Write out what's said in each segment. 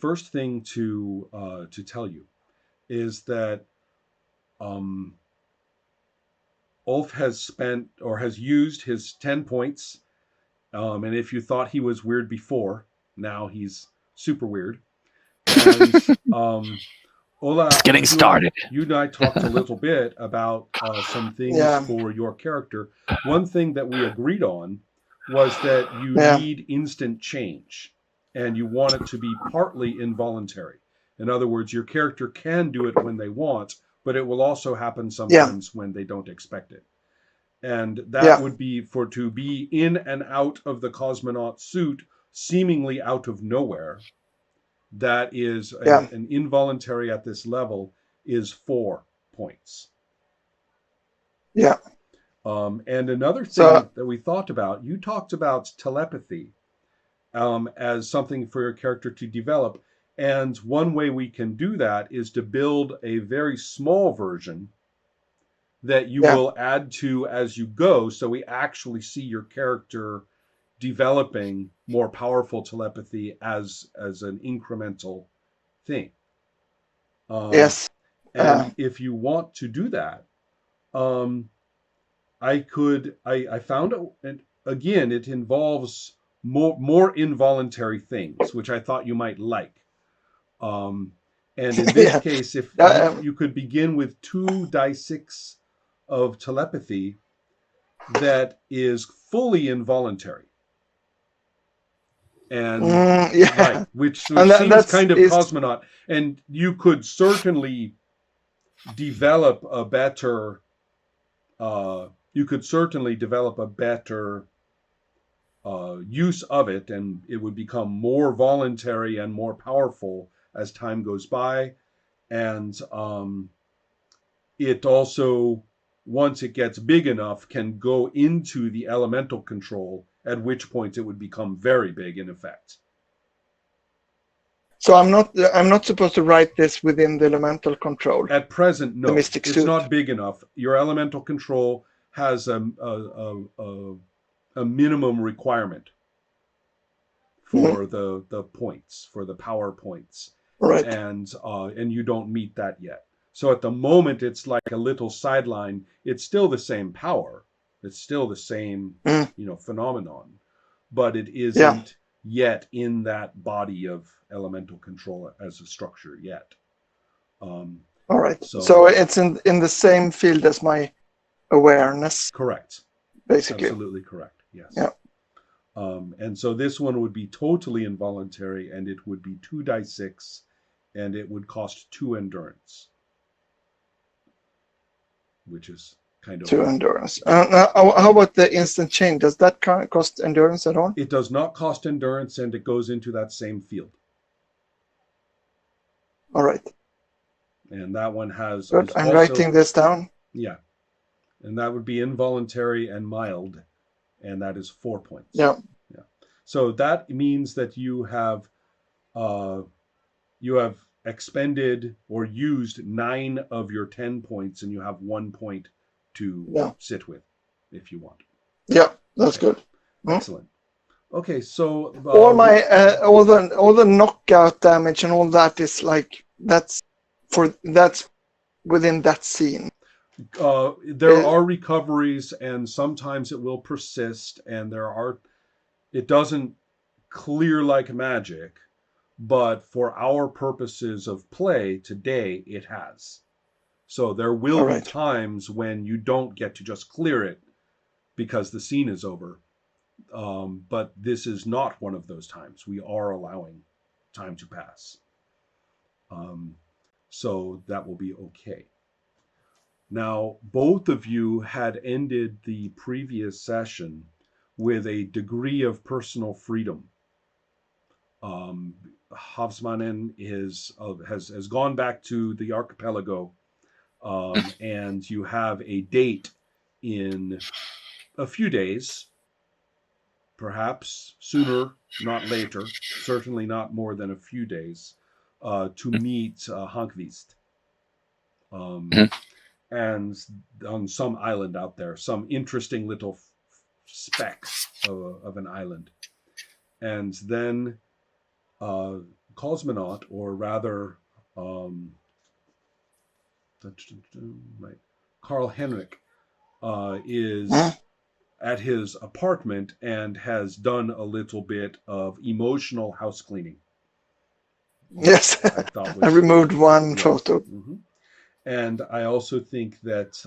first thing to tell you is that Ulf has spent or has used his 10 points. And if you thought he was weird before, now he's super weird. And Ola, It's getting started. You and I talked a little bit about some things Yeah. for your character. One thing that we agreed on was that you Yeah. need instant change and you want it to be partly involuntary. In other words, your character can do it when they want, but it will also happen sometimes when they don't expect it. And that would be to be in and out of the cosmonaut suit, seemingly out of nowhere. That is an involuntary at this level is 4 points. Yeah. And another thing that we thought about, you talked about telepathy as something for your character to develop. And one way we can do that is to build a very small version that you will add to as you go, so we actually see your character developing more powerful telepathy as an incremental thing. Yes. And if you want to do that, I found it, and again, it involves more involuntary things, which I thought you might like. And in this case, if you could begin with 2d6 of telepathy that is fully involuntary. And right, which seems kind of cosmonaut. And you could certainly develop a better use of it, and it would become more voluntary and more powerful as time goes by. And it also, once it gets big enough, can go into the elemental control, at which point it would become very big in effect. So I'm not supposed to write this within the elemental control. At present, no. The mystic it's suit. Not big enough. Your elemental control has a minimum requirement for the points, for the power points. Right. And you don't meet that yet. So at the moment, it's like a little sideline. It's still the same power. It's still the same, phenomenon, but it isn't yet in that body of elemental control as a structure yet. All right. So it's in the same field as my awareness. Correct. Basically. Absolutely correct. Yes. Yeah. And so this one would be totally involuntary, and it would be 2d6, and it would cost 2 endurance, which is kind of 2 endurance. How about the instant change? Does that cost endurance at all? It does not cost endurance, and it goes into that same field. All right. And that one has. Good. I'm writing this down. Yeah, and that would be involuntary and mild, and that is 4 points. Yeah. So that means that you have expended or used 9 of your 10 points, and you have 1 point to sit with, if you want. Yeah, that's good. Excellent. Okay, so all the knockout damage and all that is like that's within that scene. There are recoveries, and sometimes it will persist, and it doesn't clear like magic, but for our purposes of play today, it has. So there will be times when you don't get to just clear it because the scene is over. But this is not one of those times. We are allowing time to pass. So that will be okay. Now, both of you had ended the previous session with a degree of personal freedom. Havsmanen has gone back to the archipelago, and you have a date in a few days, perhaps sooner, not later, certainly not more than a few days, to meet Hankvist. And on some island out there, some interesting little speck of an island. And then cosmonaut, or rather, right, Carl Henrik, is at his apartment and has done a little bit of emotional house cleaning. Yes, I removed one photo. Mm-hmm. And I also think that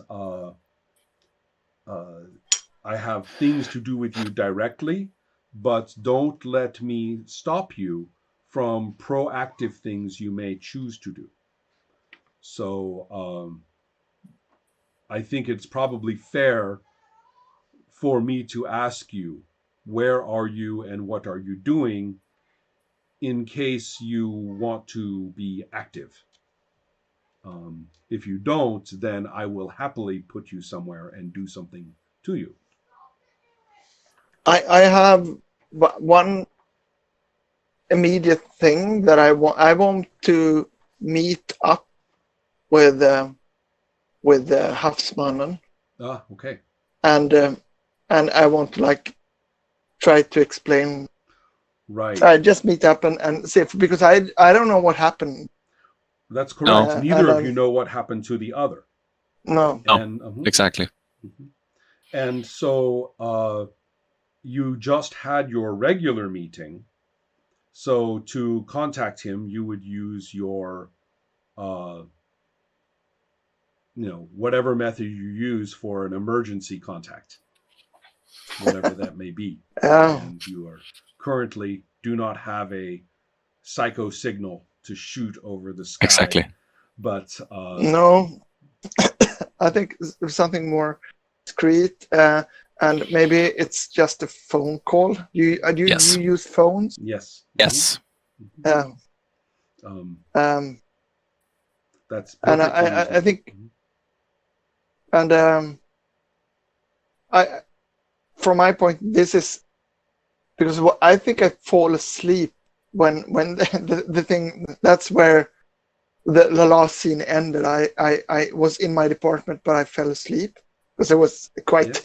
I have things to do with you directly, but don't let me stop you from proactive things you may choose to do. So I think it's probably fair for me to ask you, where are you and what are you doing, in case you want to be active. If you don't, then I will happily put you somewhere and do something to you. I have one immediate thing that I want to meet up with Havsmannen. Okay. And I want to like try to explain. Right. I just meet up and see because I don't know what happened. That's correct. Neither of you know what happened to the other. No. And, exactly. Mm-hmm. And so you just had your regular meeting. So to contact him, you would use your, whatever method you use for an emergency contact, whatever that may be. And you are currently do not have a psycho signal to shoot over the sky. Exactly. But no, I think something more discreet, and maybe it's just a phone call. You use phones? Yes. Yes. That's and I think, and from my point, this is because I think I fall asleep when the thing. That's where the last scene ended. I was in my department, but I fell asleep because it was quite.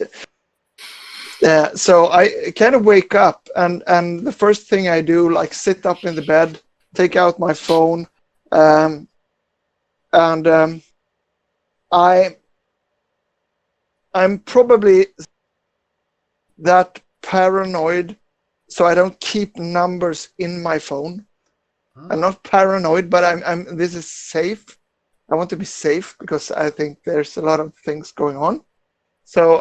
So I kind of wake up, and the first thing I do, like, sit up in the bed, take out my phone, and I'm probably that paranoid, so I don't keep numbers in my phone. I'm not paranoid, but I'm. This is safe. I want to be safe because I think there's a lot of things going on. So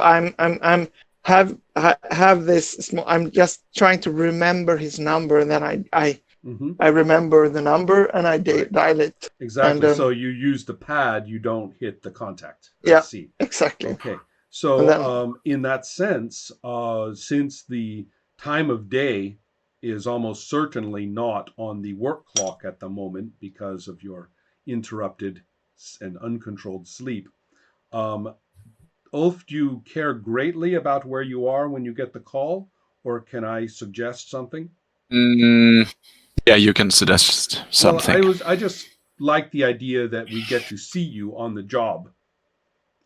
have this small. I'm just trying to remember his number, and then I remember the number and I dial it. Exactly. And, so you use the pad. You don't hit the contact. Yeah. I see. Exactly. Okay. So in that sense, since the time of day is almost certainly not on the work clock at the moment because of your interrupted and uncontrolled sleep, Ulf, do you care greatly about where you are when you get the call, or can I suggest something? Yeah, you can suggest something. Well, I just like the idea that we get to see you on the job.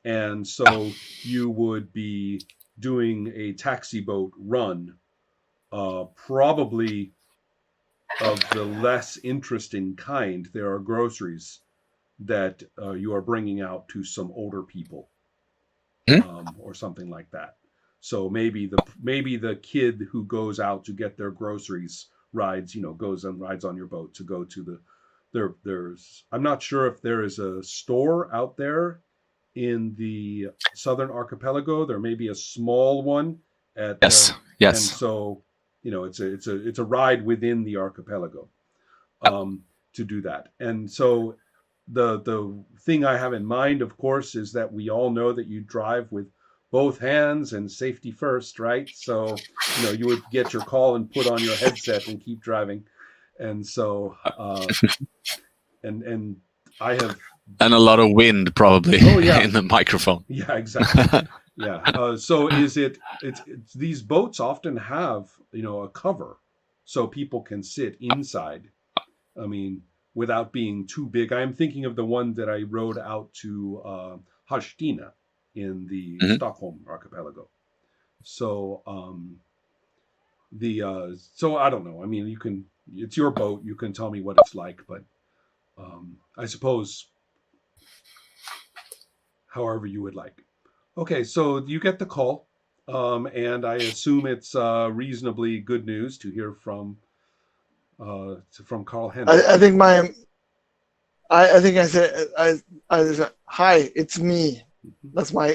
And so you would be doing a taxi boat run, probably of the less interesting kind. There are groceries that you are bringing out to some older people, or something like that. So maybe the kid who goes out to get their groceries goes and rides on your boat to go to there's I'm not sure if there is a store out there in the Southern Archipelago. There may be a small one at yes. And so it's a ride within the archipelago to do that. And so the thing I have in mind, of course, is that we all know that you drive with both hands and safety first, right? So you would get your call and put on your headset and keep driving. And so and I have and a lot of wind probably in the microphone. Yeah, exactly. Yeah. So it's these boats often have a cover so people can sit inside. I mean, without being too big. I'm thinking of the one that I rode out to Hallstina in the Stockholm archipelago. So so I don't know. I mean, it's your boat. You can tell me what it's like, but I suppose however you would like. Okay, so you get the call, and I assume it's reasonably good news to hear from Carl Henry. I think I think I said I said, hi, it's me. That's my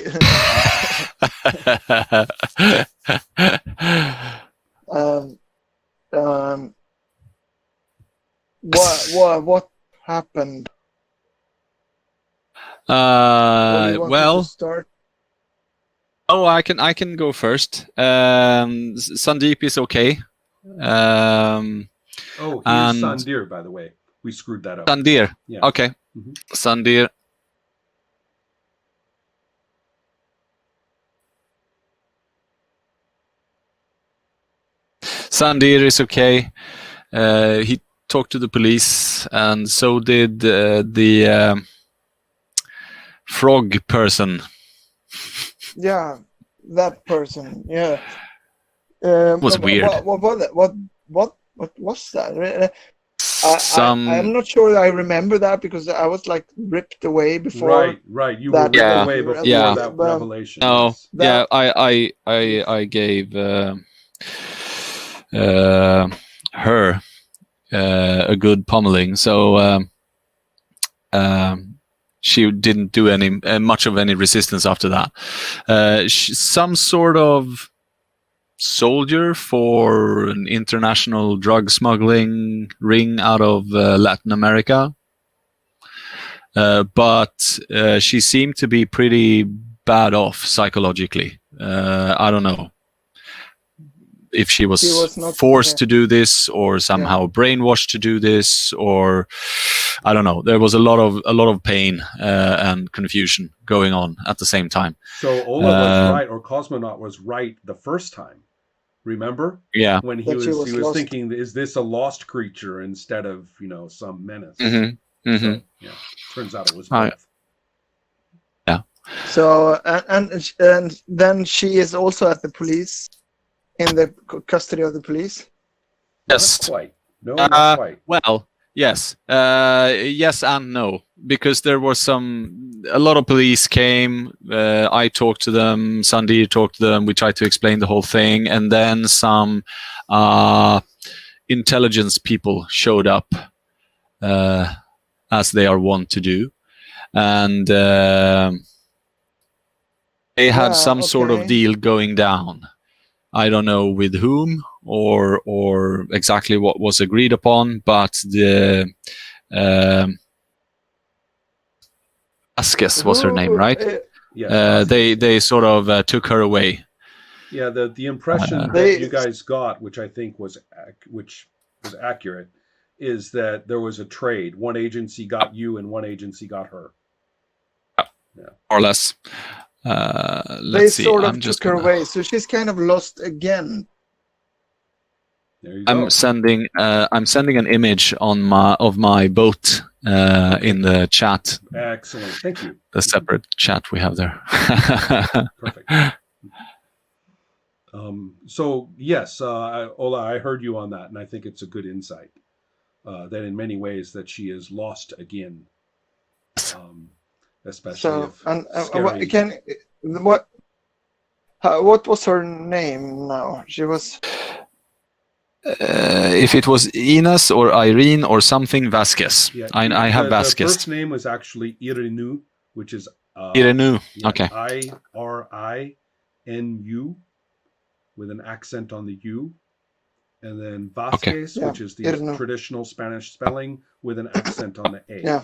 what happened? Well, start. Oh, I can go first. Sandeep is okay. Oh, here's Sandir, by the way. We screwed that up. Sandir. Yeah. Okay. Mm-hmm. Sandir. Sandir is okay. He talked to the police, and so did the frog person. Yeah, that person. Yeah. Was weird. What was that? I'm not sure I remember that because I was like ripped away before. Right. You were ripped away before that revelation. No, yes. Yeah, I gave her a good pummeling, so she didn't do any much of any resistance after that. Some sort of soldier for an international drug smuggling ring out of Latin America, but she seemed to be pretty bad off psychologically. I don't know if she was not forced to do this or somehow brainwashed to do this, or I don't know. There was a lot of pain and confusion going on at the same time. So Ola was right, or Cosmonaut was right the first time. Remember? Yeah. When he was thinking, is this a lost creature instead of some menace? Mm-hmm. Mm-hmm. So, yeah. Turns out it was both. Yeah. So and then she is also at the police. In the custody of the police? Yes. Not quite. No, not quite. Well, yes. Yes and no. Because there was a lot of police came. I talked to them. Sandeep talked to them. We tried to explain the whole thing. And then some intelligence people showed up, as they are wont to do. And they had some sort of deal going down. I don't know with whom or exactly what was agreed upon, but the Vasquez was her name, right? Yeah. They sort of took her away. Yeah, the impression that you guys got, which I think was accurate, is that there was a trade. One agency got you, and one agency got her. Yeah. More or less. They sort of took her away, so she's kind of lost again. There you go. I'm sending an image of my boat in the chat. Excellent, thank you. The separate chat we have there. Perfect. So yes, Ola, I heard you on that, and I think it's a good insight that in many ways that she is lost again. Especially what was her name now? She was if it was Ines or Irene or something, Vasquez. Yeah, I have Vasquez. The first name was actually Irinu, which is Irinu. Okay. Irinu with an accent on the U, and then Vasquez, which is the traditional Spanish spelling with an accent on the A.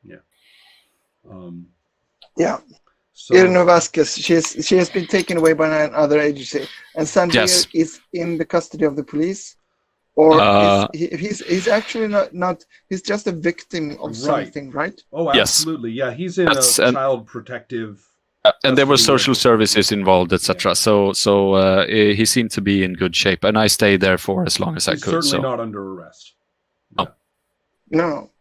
Yeah. So, Irino Vasquez, she has been taken away by another agency, and Sandir is in the custody of the police, or he's actually not. He's just a victim of something, right? Oh, absolutely. Yeah, he's in a child protective. And there were social services involved, etc. So he seemed to be in good shape, and I stayed there for as long as I could. Certainly not under arrest. No.